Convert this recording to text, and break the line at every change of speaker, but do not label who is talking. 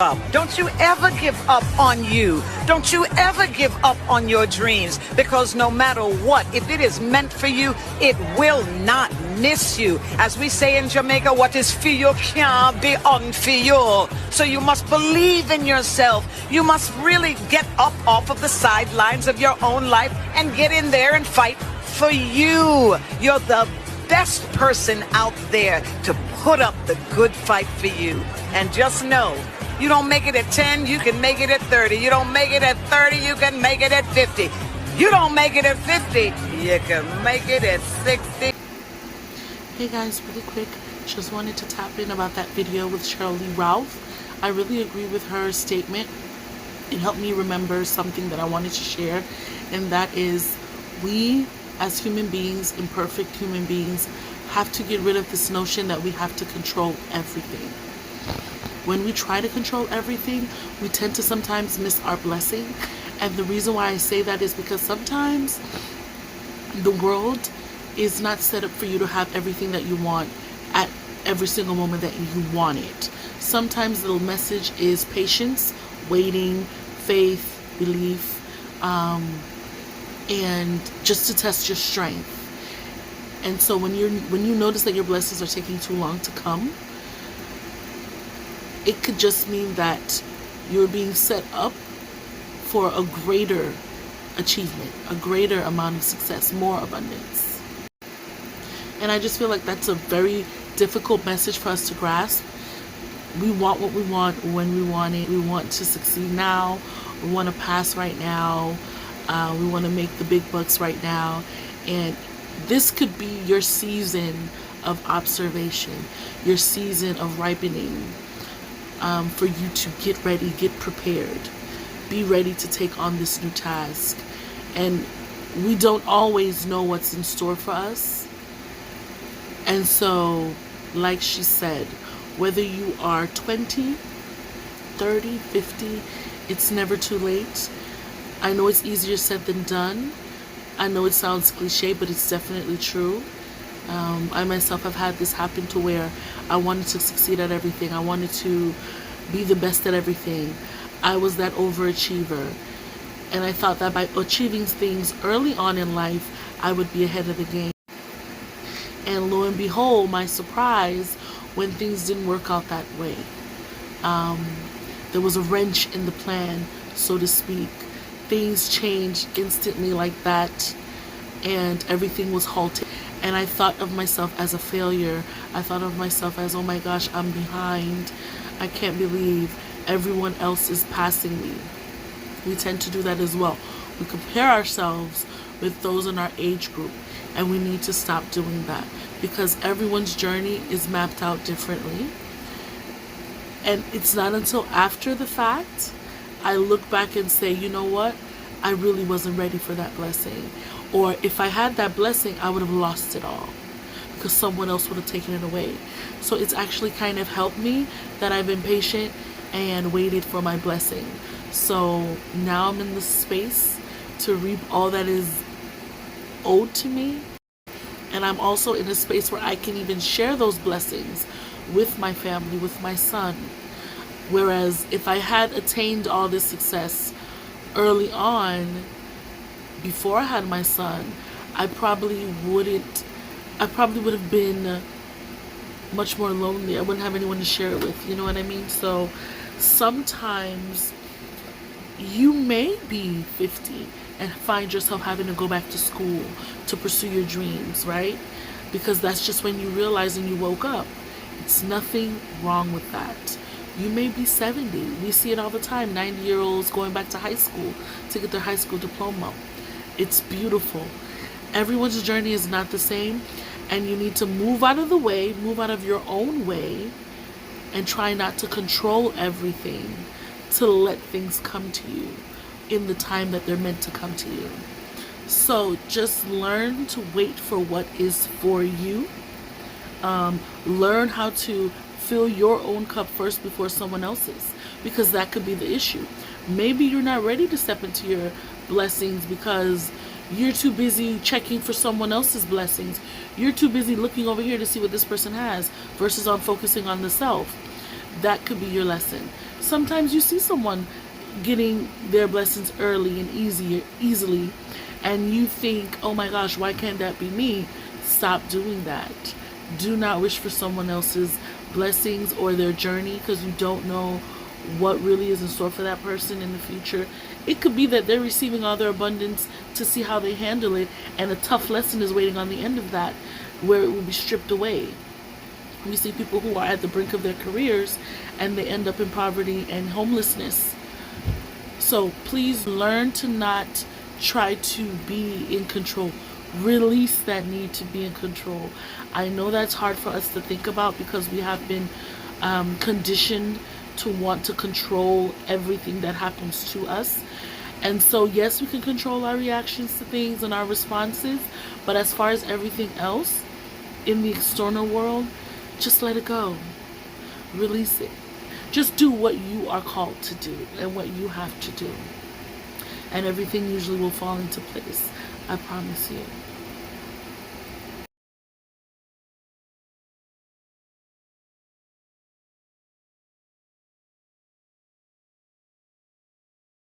up. Don't you ever give up on you. Don't you ever give up on your dreams, because no matter what, if it is meant for you, it will not miss you. As we say in Jamaica, what is for you can't be unfor. So you must believe in yourself. You must really get up off of the sidelines of your own life and get in there and fight for you. You're the best person out there to put up the good fight for you. And just know, you don't make it at 10, you can make it at 30. You don't make it at 30, you can make it at 50. You don't make it at 50, you can make it at 60.
Hey guys, really quick, just wanted to tap in about that video with Sheryl Ralph. I really agree with her statement. It helped me remember something that I wanted to share, and that is, we as human beings, imperfect human beings, have to get rid of this notion that we have to control everything. When we try to control everything, we tend to sometimes miss our blessing. And the reason why I say that is because sometimes the world is not set up for you to have everything that you want at every single moment that you want it. Sometimes the message is patience, waiting, faith, belief, and just to test your strength. And so when you notice that your blessings are taking too long to come, it could just mean that you're being set up for a greater achievement, a greater amount of success, more abundance. And I just feel like that's a very difficult message for us to grasp. We want what we want when we want it. We want to succeed now. We want to pass right now. We want to make the big bucks right now. And this could be your season of observation, your season of ripening, for you to get ready, get prepared, be ready to take on this new task. And we don't always know what's in store for us. And so, like she said, whether you are 20, 30, 50, it's never too late. I know it's easier said than done. I know it sounds cliche, but it's definitely true. I myself have had this happen to where I wanted to succeed at everything. I wanted to be the best at everything. I was that overachiever. And I thought that by achieving things early on in life, I would be ahead of the game. And lo and behold, my surprise, when things didn't work out that way. There was a wrench in the plan, so to speak. Things changed instantly like that, and everything was halted. And I thought of myself as a failure. I thought of myself as, oh my gosh, I'm behind. I can't believe everyone else is passing me. We tend to do that as well. We compare ourselves with those in our age group, and we need to stop doing that, because everyone's journey is mapped out differently. And it's not until after the fact I look back and say, you know what? I really wasn't ready for that blessing. Or if I had that blessing, I would have lost it all because someone else would have taken it away. So it's actually kind of helped me that I've been patient and waited for my blessing. So now I'm in the space to reap all that is owed to me. And I'm also in a space where I can even share those blessings with my family, with my son. Whereas if I had attained all this success early on, before I had my son, I probably would have been much more lonely. I wouldn't have anyone to share it with, you know what I mean? So sometimes you may be 50 and find yourself having to go back to school to pursue your dreams, right? Because that's just when you realize and you woke up. It's nothing wrong with that. You may be 70. We see it all the time. 90-year-olds going back to high school to get their high school diploma. It's beautiful. Everyone's journey is not the same, and you need to move out of the way, move out of your own way, and try not to control everything, to let things come to you in the time that they're meant to come to you. So just learn to wait for what is for you. Learn how to fill your own cup first before someone else's, because that could be the issue. Maybe you're not ready to step into your blessings because you're too busy checking for someone else's blessings. You're too busy looking over here to see what this person has versus on focusing on the self. that could be your lesson. Sometimes you see someone getting their blessings early and easily, and you think, oh my gosh, why can't that be me? Stop doing that. Do not wish for someone else's blessings or their journey, because you don't know what really is in store for that person in the future. It could be that they're receiving all their abundance to see how they handle it, and a tough lesson is waiting on the end of that, where it will be stripped away. We see people who are at the brink of their careers and they end up in poverty and homelessness. So please learn to not try to be in control. Release that need to be in control. I know that's hard for us to think about because we have been conditioned to want to control everything that happens to us. And so yes, we can control our reactions to things and our responses, but as far as everything else in the external world, just let it go. Release it. Just do what you are called to do and what you have to do. And everything usually will fall into place. I promise you.